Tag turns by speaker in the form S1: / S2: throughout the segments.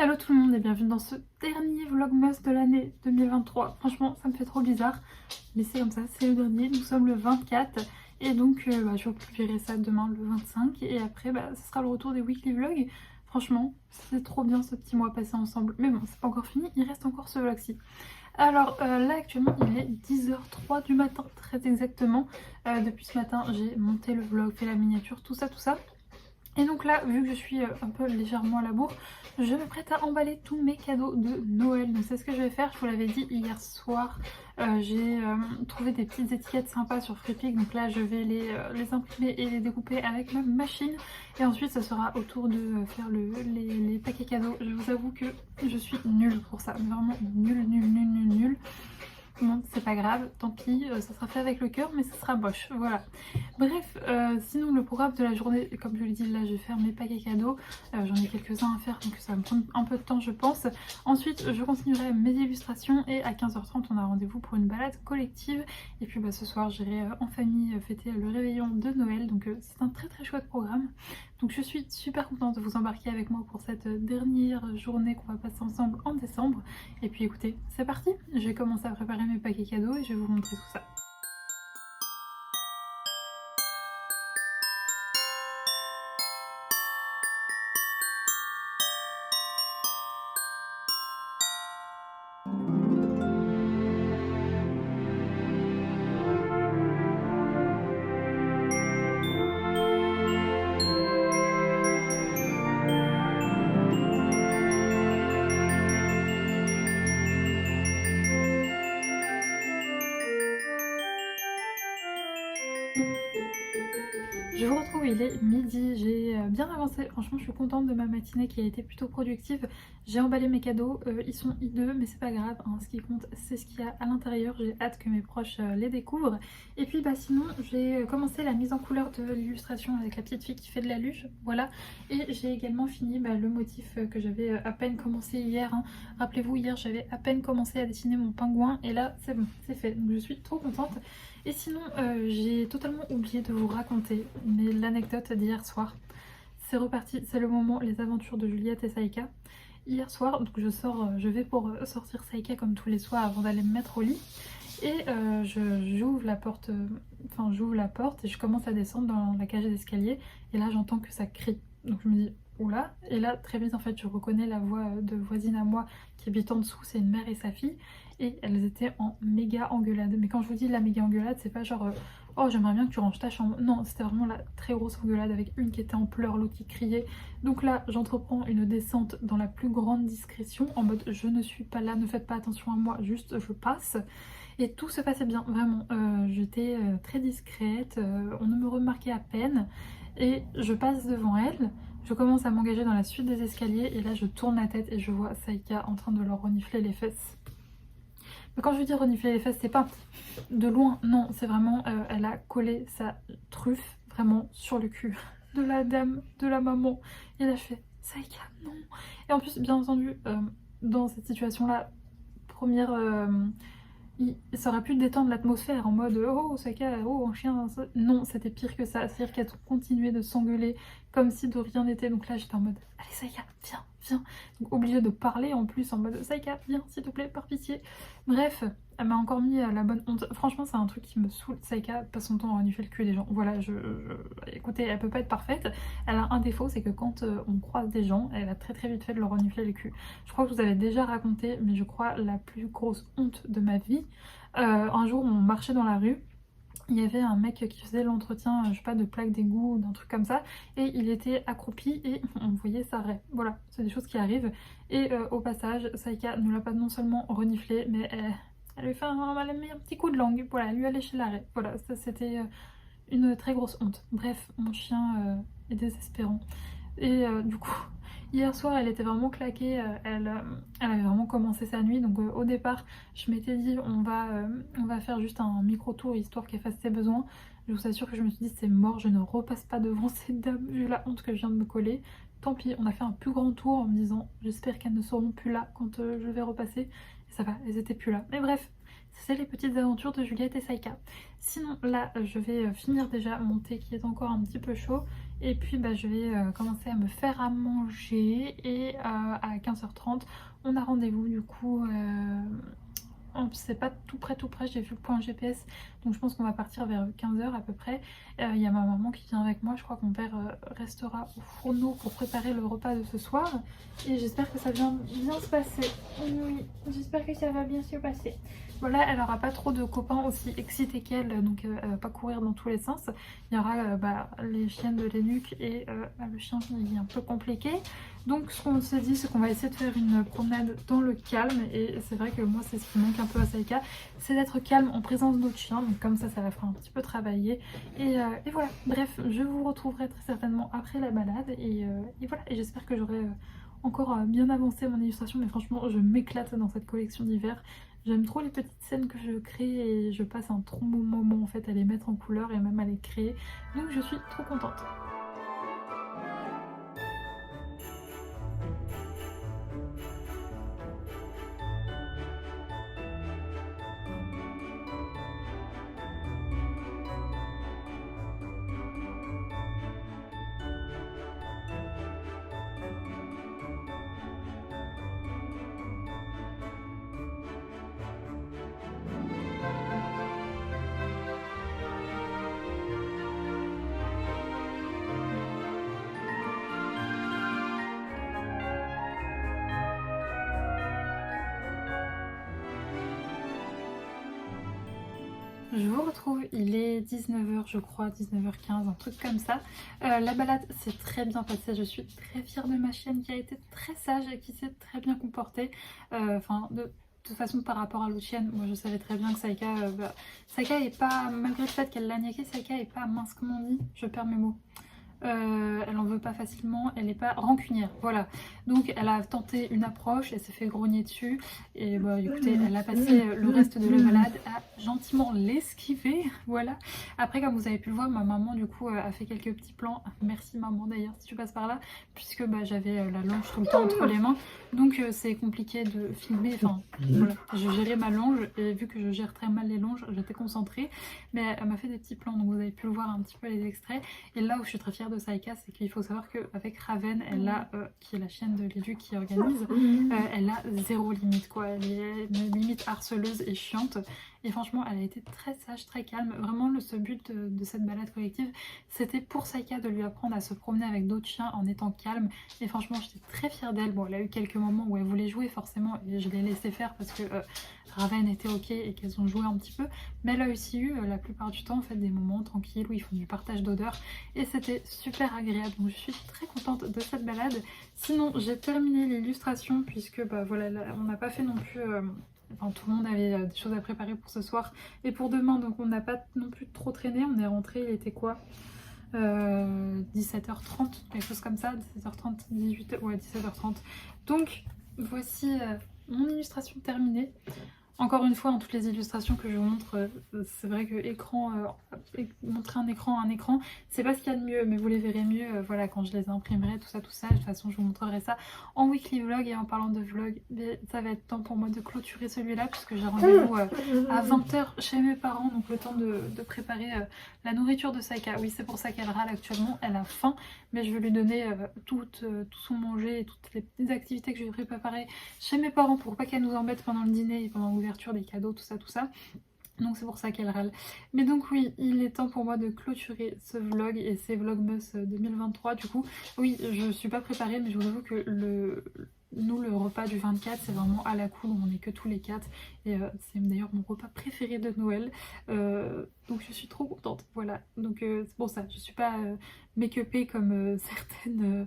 S1: Hello tout le monde et bienvenue dans ce dernier vlogmas de l'année 2023. Franchement ça me fait trop bizarre, mais c'est comme ça, c'est le dernier, nous sommes le 24 et donc je vais publier ça demain le 25 et après ce sera le retour des weekly vlogs. Franchement c'est trop bien ce petit mois passé ensemble, mais bon c'est pas encore fini, il reste encore ce vlog-ci. Alors là actuellement il est 10h03 du matin très exactement. Depuis ce matin j'ai monté le vlog, fait la miniature, tout ça. Et donc là, vu que je suis un peu légèrement à la bourre, je me prête à emballer tous mes cadeaux de Noël. Donc c'est ce que je vais faire, je vous l'avais dit hier soir. J'ai trouvé des petites étiquettes sympas sur Freepik. Donc là, je vais les imprimer et les découper avec ma machine. Et ensuite, ça sera au tour de faire les paquets cadeaux. Je vous avoue que je suis nulle pour ça. Vraiment nulle. Bon, c'est pas grave, tant pis, ça sera fait avec le cœur, mais ça sera moche, voilà. Bref, sinon le programme de la journée, comme je l'ai dit, là je vais faire mes paquets cadeaux. J'en ai quelques-uns à faire, donc ça va me prendre un peu de temps je pense. Ensuite, je continuerai mes illustrations et à 15h30, on a rendez-vous pour une balade collective. Et puis ce soir, j'irai en famille fêter le réveillon de Noël, donc c'est un très chouette programme. Donc je suis super contente de vous embarquer avec moi pour cette dernière journée qu'on va passer ensemble en décembre. Et puis écoutez, c'est parti, je vais commencer à préparer mes paquets cadeaux et je vais vous montrer tout ça. Je vous retrouve, il est midi, j'ai bien avancé, franchement je suis contente de ma matinée qui a été plutôt productive. J'ai emballé mes cadeaux, ils sont hideux mais c'est pas grave, hein. Ce qui compte c'est ce qu'il y a à l'intérieur, j'ai hâte que mes proches les découvrent. Et puis sinon j'ai commencé la mise en couleur de l'illustration avec la petite fille qui fait de la luge, voilà. Et j'ai également fini le motif que j'avais à peine commencé hier, hein. Rappelez-vous, hier j'avais à peine commencé à dessiner mon pingouin et là c'est bon, c'est fait, donc je suis trop contente. Et sinon, j'ai totalement oublié de vous raconter l'anecdote d'hier soir. C'est reparti, c'est le moment, les aventures de Juliette et Saïka. Hier soir, donc je vais pour sortir Saïka comme tous les soirs avant d'aller me mettre au lit. Et j'ouvre la porte, j'ouvre la porte et je commence à descendre dans la cage d'escalier. Et là, j'entends que ça crie. Donc je me dis, oula. Et là, très vite, en fait, je reconnais la voix de voisine à moi qui habite en dessous. C'est une mère et sa fille. Et elles étaient en méga engueulade. Mais quand je vous dis la méga engueulade, c'est pas genre oh j'aimerais bien que tu ranges ta chambre. Non, c'était vraiment la très grosse engueulade avec une qui était en pleurs, l'autre qui criait. Donc là, j'entreprends une descente dans la plus grande discrétion en mode je ne suis pas là, ne faites pas attention à moi, juste je passe. Et tout se passait bien, vraiment. J'étais très discrète, on ne me remarquait à peine. Et je passe devant elle. Je commence à m'engager dans la suite des escaliers et là je tourne la tête et je vois Saïka en train de leur renifler les fesses. Mais quand je dis renifler les fesses, c'est pas de loin, non, c'est vraiment, elle a collé sa truffe vraiment sur le cul de la dame, de la maman. Et là je fais, Saïka, non. Et en plus, bien entendu, dans cette situation-là, première... ça aurait pu détendre l'atmosphère en mode oh Saïka, oh un chien, ça. Non, c'était pire que ça, c'est-à-dire qu'elles continuaient de s'engueuler comme si de rien n'était. Donc là j'étais en mode allez Saïka, viens. Donc obligée de parler en plus en mode Saïka, viens s'il te plaît, par pitié. Bref, elle m'a encore mis à la bonne honte. Franchement c'est un truc qui me saoule. Saïka passe son temps à renifler le cul des gens. Voilà, écoutez, elle peut pas être parfaite. Elle a un défaut, c'est que quand on croise des gens, elle a très vite fait de leur renifler le cul. Je crois que je vous avais déjà raconté, mais je crois la plus grosse honte de ma vie. Un jour on marchait dans la rue. Il y avait un mec qui faisait l'entretien, je sais pas, de plaque d'égout ou d'un truc comme ça, et il était accroupi et on voyait sa raie. Voilà, c'est des choses qui arrivent. Et au passage, Saïka ne l'a pas non seulement reniflé, mais elle lui elle a mis un petit coup de langue. Voilà, elle lui a léché la raie. Voilà, ça c'était une très grosse honte. Bref, mon chien est désespérant. Et du coup, hier soir, elle était vraiment claquée. Elle avait vraiment commencé sa nuit. Donc au départ, je m'étais dit on va faire juste un micro-tour histoire qu'elle fasse ses besoins. Je vous assure que je me suis dit c'est mort, je ne repasse pas devant ces dames vu la honte que je viens de me coller. Tant pis, on a fait un plus grand tour en me disant j'espère qu'elles ne seront plus là quand je vais repasser. Et ça va, elles étaient plus là. Mais bref, c'est les petites aventures de Juliette et Saïka. Sinon là, je vais finir déjà mon thé qui est encore un petit peu chaud. Et puis bah, je vais commencer à me faire à manger et à 15h30 on a rendez-vous du coup. C'est pas tout près, j'ai vu le point GPS, donc je pense qu'on va partir vers 15h à peu près. Il y a ma maman qui vient avec moi, je crois que mon père restera au fourneau pour préparer le repas de ce soir. Et j'espère que ça va bien se passer. Oui, j'espère que ça va bien se passer. Voilà, elle aura pas trop de copains aussi excités qu'elle, donc elle va pas courir dans tous les sens. Il y aura les chiennes de Lénuc et le chien qui est un peu compliqué. Donc ce qu'on s'est dit, c'est qu'on va essayer de faire une promenade dans le calme. Et c'est vrai que moi c'est ce qui manque un peu à Saïka, c'est d'être calme en présence d'autres chiens. Donc comme ça la fera un petit peu travailler. Et voilà, bref, je vous retrouverai très certainement après la balade. Et voilà, et j'espère que j'aurai encore bien avancé mon illustration. Mais franchement, je m'éclate dans cette collection d'hiver. J'aime trop les petites scènes que je crée et je passe un trop bon moment en fait à les mettre en couleur et même à les créer. Donc je suis trop contente. Je vous retrouve, il est 19h je crois, 19h15, un truc comme ça. La balade s'est très bien passée, je suis très fière de ma chienne qui a été très sage et qui s'est très bien comportée. De toute façon par rapport à l'autre chienne, moi je savais très bien que Saïka, Saïka est pas, malgré le fait qu'elle l'a niaqué, Saïka est pas mince comme on dit, je perds mes mots. Elle en veut pas facilement, elle n'est pas rancunière, voilà. Donc elle a tenté une approche, elle s'est fait grogner dessus et bah écoutez, elle a passé le reste de la balade à gentiment l'esquiver, voilà. Après comme vous avez pu le voir, ma maman du coup a fait quelques petits plans, merci maman d'ailleurs si tu passes par là, puisque bah, j'avais la longe tout le temps entre les mains, donc c'est compliqué de filmer, enfin voilà, je gérais ma longe et vu que je gère très mal les longes, j'étais concentrée, mais elle m'a fait des petits plans, donc vous avez pu le voir un petit peu les extraits. Et là où je suis très fière de Saïka, c'est qu'il faut savoir qu'avec Raven, elle a, qui est la chienne de Lélu qui organise, elle a zéro limite quoi. Elle est une limite harceleuse et chiante. Et franchement, elle a été très sage, très calme. Vraiment, ce but de cette balade collective, c'était pour Saïka de lui apprendre à se promener avec d'autres chiens en étant calme. Et franchement, j'étais très fière d'elle. Bon, elle a eu quelques moments où elle voulait jouer forcément, et je l'ai laissé faire parce que Raven était ok et qu'elles ont joué un petit peu. Mais elle a aussi eu la plupart du temps en fait des moments tranquilles où ils font du partage d'odeurs et c'était super agréable. Donc je suis très contente de cette balade. Sinon, j'ai terminé l'illustration puisque bah voilà, là, on n'a pas fait non plus. Enfin, tout le monde avait des choses à préparer pour ce soir et pour demain, donc on n'a pas non plus trop traîné. On est rentré, il était quoi 17h30, quelque chose comme ça, 17h30, 18h, ouais 17h30. Donc voici mon illustration terminée. Encore une fois, toutes les illustrations que je vous montre, c'est vrai que montrer un écran, c'est pas ce qu'il y a de mieux, mais vous les verrez mieux voilà, quand je les imprimerai, tout ça. De toute façon, je vous montrerai ça en weekly vlog. Et en parlant de vlog, ça va être temps pour moi de clôturer celui-là, puisque j'ai rendez-vous à 20h chez mes parents, donc le temps de préparer la nourriture de Saïka. Oui, c'est pour ça qu'elle râle actuellement, elle a faim, mais je vais lui donner tout son manger et toutes les petites activités que je vais préparer chez mes parents pour pas qu'elle nous embête pendant le dîner et pendant l'ouverture des cadeaux, tout ça. Donc c'est pour ça qu'elle râle. Mais donc oui, il est temps pour moi de clôturer ce vlog et ces Vlogmas 2023. Du coup, oui, je suis pas préparée, mais je vous avoue que le repas du 24, c'est vraiment à la cool, on est que tous les quatre. Et c'est d'ailleurs mon repas préféré de Noël. Donc je suis trop contente, voilà. Donc c'est pour ça, je suis pas make-upée comme certaines...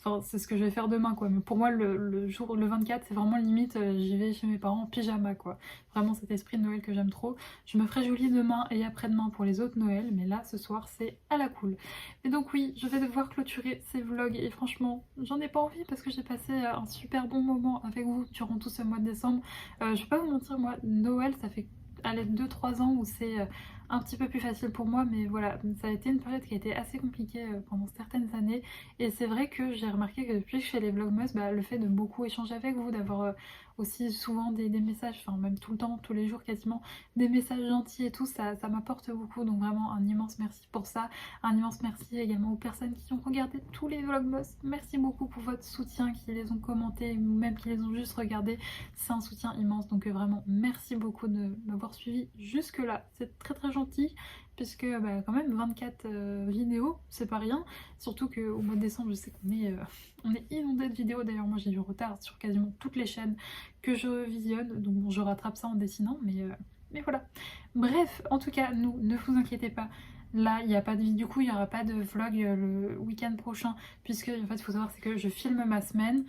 S1: Enfin, c'est ce que je vais faire demain quoi, mais pour moi le jour, le 24, c'est vraiment limite, j'y vais chez mes parents en pyjama quoi. Vraiment cet esprit de Noël que j'aime trop. Je me ferai jolie demain et après-demain pour les autres Noël, mais là ce soir c'est à la cool. Et donc oui, je vais devoir clôturer ces vlogs et franchement j'en ai pas envie parce que j'ai passé un super bon moment avec vous durant tout ce mois de décembre. Je vais pas vous mentir, moi Noël ça fait allez 2-3 ans où c'est un petit peu plus facile pour moi, mais voilà, ça a été une période qui a été assez compliquée pendant certaines années, et c'est vrai que j'ai remarqué que depuis que je fais les vlogmas, bah, le fait de beaucoup échanger avec vous, d'avoir aussi souvent des messages, enfin même tout le temps, tous les jours quasiment, des messages gentils et tout, ça m'apporte beaucoup. Donc vraiment un immense merci pour ça. Un immense merci également aux personnes qui ont regardé tous les vlogmas. Merci beaucoup pour votre soutien, qui les ont commentés ou même qui les ont juste regardés. C'est un soutien immense. Donc vraiment merci beaucoup de m'avoir suivi jusque là. C'est très très gentil puisque quand même 24 vidéos, c'est pas rien. Surtout qu'au mois de décembre, je sais on est inondé de vidéos. D'ailleurs moi j'ai du retard sur quasiment toutes les chaînes que je visionne. Donc bon, je rattrape ça en dessinant, mais voilà. Bref, en tout cas, ne vous inquiétez pas. Là, il n'y a pas de du coup, il n'y aura pas de vlog le week-end prochain, puisque en fait, il faut savoir c'est que je filme ma semaine.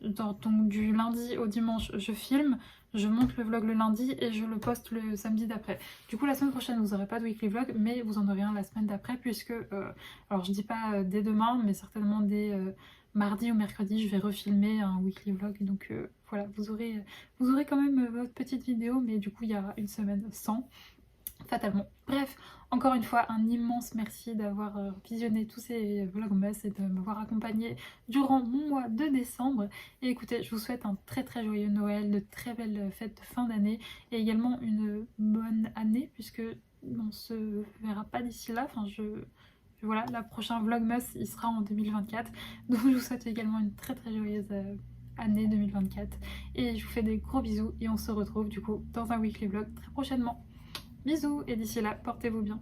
S1: Donc du lundi au dimanche, je filme, je monte le vlog le lundi et je le poste le samedi d'après. Du coup, la semaine prochaine, vous n'aurez pas de weekly vlog, mais vous en aurez un la semaine d'après, puisque, alors je dis pas dès demain, mais certainement dès mardi ou mercredi, je vais refilmer un weekly vlog. Donc voilà, vous aurez quand même votre petite vidéo, mais du coup, il y aura une semaine sans. Fatalement. Bref, encore une fois, un immense merci d'avoir visionné tous ces vlogmas et de m'avoir accompagné durant mon mois de décembre. Et écoutez, je vous souhaite un très très joyeux Noël, de très belles fêtes de fin d'année et également une bonne année puisque on se verra pas d'ici là. Enfin, voilà, la prochaine vlogmas il sera en 2024. Donc je vous souhaite également une très très joyeuse année 2024 et je vous fais des gros bisous et on se retrouve du coup dans un weekly vlog très prochainement. Bisous et d'ici là, portez-vous bien.